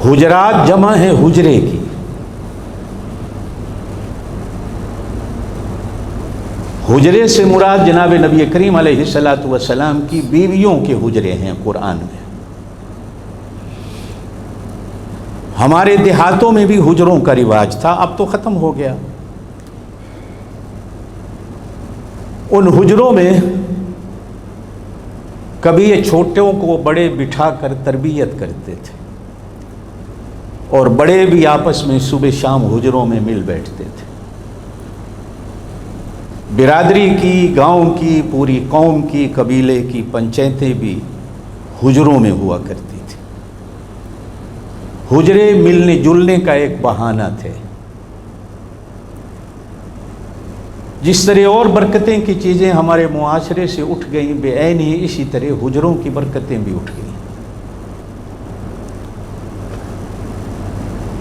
حجرات جمع ہے حجرے کی. حجرے سے مراد جناب نبی کریم علیہ الصلاۃ والسلام کی بیویوں کے حجرے ہیں قرآن میں. ہمارے دیہاتوں میں بھی حجروں کا رواج تھا، اب تو ختم ہو گیا. ان حجروں میں کبھی یہ چھوٹوں کو بڑے بٹھا کر تربیت کرتے تھے، اور بڑے بھی آپس میں صبح شام حجروں میں مل بیٹھتے تھے. برادری کی، گاؤں کی، پوری قوم کی، قبیلے کی پنچایتیں بھی حجروں میں ہوا کرتی تھی. حجرے ملنے جلنے کا ایک بہانہ تھے. جس طرح اور برکتیں کی چیزیں ہمارے معاشرے سے اٹھ گئیں، بے عین ہی اسی طرح حجروں کی برکتیں بھی اٹھ گئیں.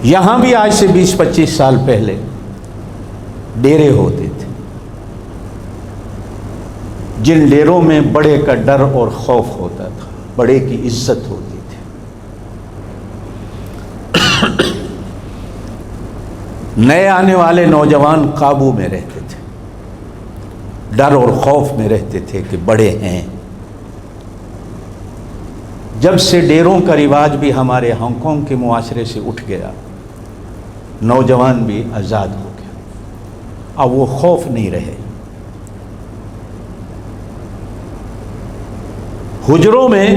یہاں بھی آج سے 20-25 سال پہلے ڈیرے ہوتے تھے، جن ڈیروں میں بڑے کا ڈر اور خوف ہوتا تھا، بڑے کی عزت ہوتی تھی. نئے آنے والے نوجوان قابو میں رہتے تھے، ڈر اور خوف میں رہتے تھے کہ بڑے ہیں. جب سے ڈیروں کا رواج بھی ہمارے ہانگ کانگ کے معاشرے سے اٹھ گیا، نوجوان بھی آزاد ہو گیا. اب وہ خوف نہیں رہے. حجروں میں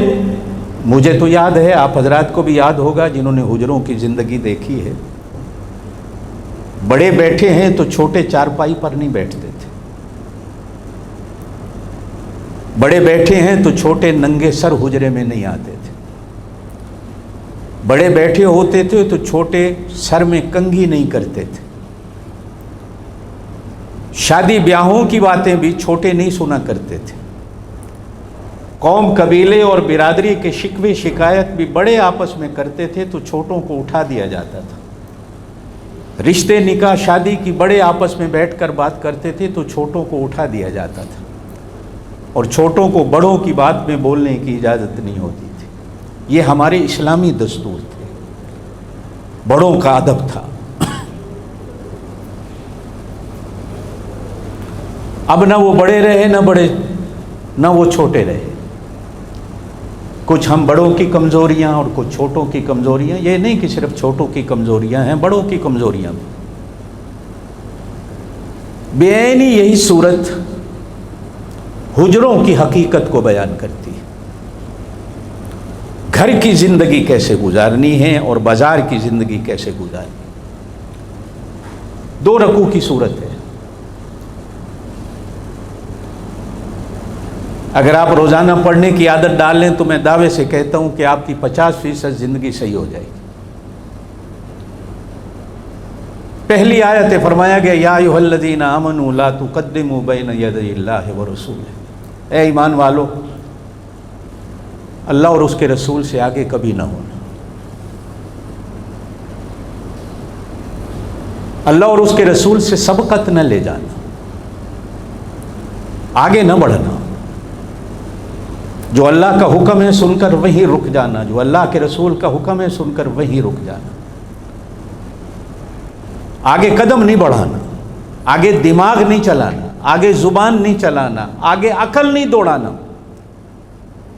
مجھے تو یاد ہے، آپ حضرات کو بھی یاد ہوگا جنہوں نے حجروں کی زندگی دیکھی ہے، بڑے بیٹھے ہیں تو چھوٹے چارپائی پر نہیں بیٹھتے تھے، بڑے بیٹھے ہیں تو چھوٹے ننگے سر حجرے میں نہیں آتے تھے، بڑے بیٹھے ہوتے تھے تو چھوٹے سر میں کنگھی نہیں کرتے تھے. شادی بیاہوں کی باتیں بھی چھوٹے نہیں سنا کرتے تھے. قوم، قبیلے اور برادری کے شکوے شکایت بھی بڑے آپس میں کرتے تھے تو چھوٹوں کو اٹھا دیا جاتا تھا. رشتے، نکاح، شادی کی بڑے آپس میں بیٹھ کر بات کرتے تھے تو چھوٹوں کو اٹھا دیا جاتا تھا، اور چھوٹوں کو بڑوں کی بات میں بولنے کی اجازت نہیں ہوتی تھی. یہ ہمارے اسلامی دستور تھے، بڑوں کا ادب تھا. اب نہ وہ بڑے رہے نہ وہ چھوٹے رہے. کچھ ہم بڑوں کی کمزوریاں اور کچھ چھوٹوں کی کمزوریاں، یہ نہیں کہ صرف چھوٹوں کی کمزوریاں ہیں، بڑوں کی کمزوریاں بھی. بے عینی یہی صورت حجروں کی حقیقت کو بیان کرتی ہے. گھر کی زندگی کیسے گزارنی ہے اور بازار کی زندگی کیسے گزارنی. 2 رکوع کی صورت ہے. اگر آپ روزانہ پڑھنے کی عادت ڈال لیں تو میں دعوے سے کہتا ہوں کہ آپ کی 50% زندگی صحیح ہو جائے گی. پہلی آیت فرمایا گیا یا ایھا الذین آمنوا لا تقدموا بین یدی اللہ ورسولہ. اے ایمان والو، اللہ اور اس کے رسول سے آگے کبھی نہ ہونا. اللہ اور اس کے رسول سے سبقت نہ لے جانا، آگے نہ بڑھنا. جو اللہ کا حکم ہے سن کر وہیں رک جانا، جو اللہ کے رسول کا حکم ہے سن کر وہیں رک جانا. آگے قدم نہیں بڑھانا، آگے دماغ نہیں چلانا، آگے زبان نہیں چلانا، آگے عقل نہیں دوڑانا.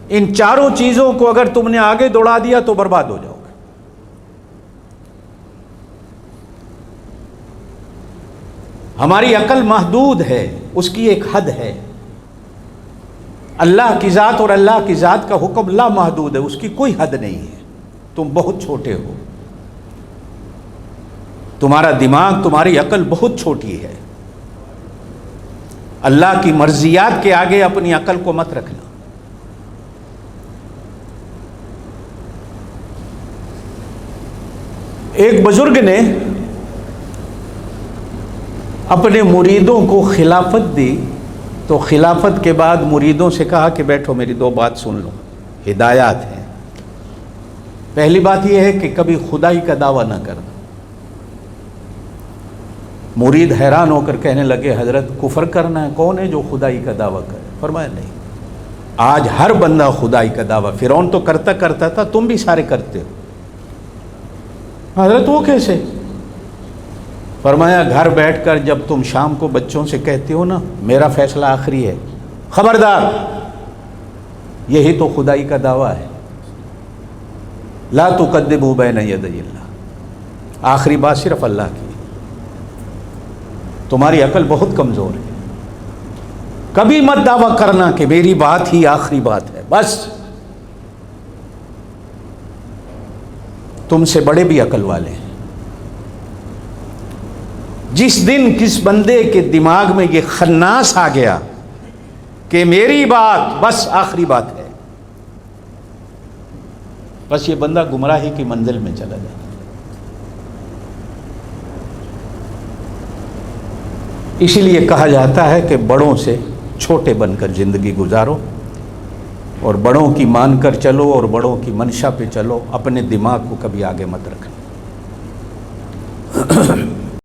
ان 4 چیزوں کو اگر تم نے آگے دوڑا دیا تو برباد ہو جاؤ گے. ہماری عقل محدود ہے، اس کی ایک حد ہے. اللہ کی ذات اور اللہ کی ذات کا حکم لا محدود ہے، اس کی کوئی حد نہیں ہے. تم بہت چھوٹے ہو، تمہارا دماغ، تمہاری عقل بہت چھوٹی ہے. اللہ کی مرضیات کے آگے اپنی عقل کو مت رکھنا. ایک بزرگ نے اپنے مریدوں کو خلافت دی تو خلافت کے بعد مریدوں سے کہا کہ بیٹھو میری 2 بات سن لو، ہدایات ہیں. پہلی بات یہ ہے کہ کبھی خدائی کا دعویٰ نہ کرنا. مرید حیران ہو کر کہنے لگے حضرت کفر کرنا ہے، کون ہے جو خدائی کا دعویٰ کرے؟ فرمایا نہیں، آج ہر بندہ خدائی کا دعویٰ، فرعون تو کرتا تھا، تم بھی سارے کرتے ہو. حضرت وہ کیسے؟ فرمایا گھر بیٹھ کر جب تم شام کو بچوں سے کہتے ہو نا میرا فیصلہ آخری ہے، خبردار، یہی تو خدائی کا دعویٰ ہے، لا تقدموا بین یدی اللہ، آخری بات صرف اللہ کی۔ تمہاری عقل بہت کمزور ہے، کبھی مت دعویٰ کرنا کہ میری بات ہی آخری بات ہے، بس تم سے بڑے بھی عقل والے ہیں۔ جس دن کس بندے کے دماغ میں یہ خناس آ گیا کہ میری بات بس آخری بات ہے، بس یہ بندہ گمراہی کی منزل میں چلا جاتا۔ اسی لیے کہا جاتا ہے کہ بڑوں سے چھوٹے بن کر زندگی گزارو، اور بڑوں کی مان کر چلو اور بڑوں کی منشا پہ چلو، اپنے دماغ کو کبھی آگے مت رکھنا۔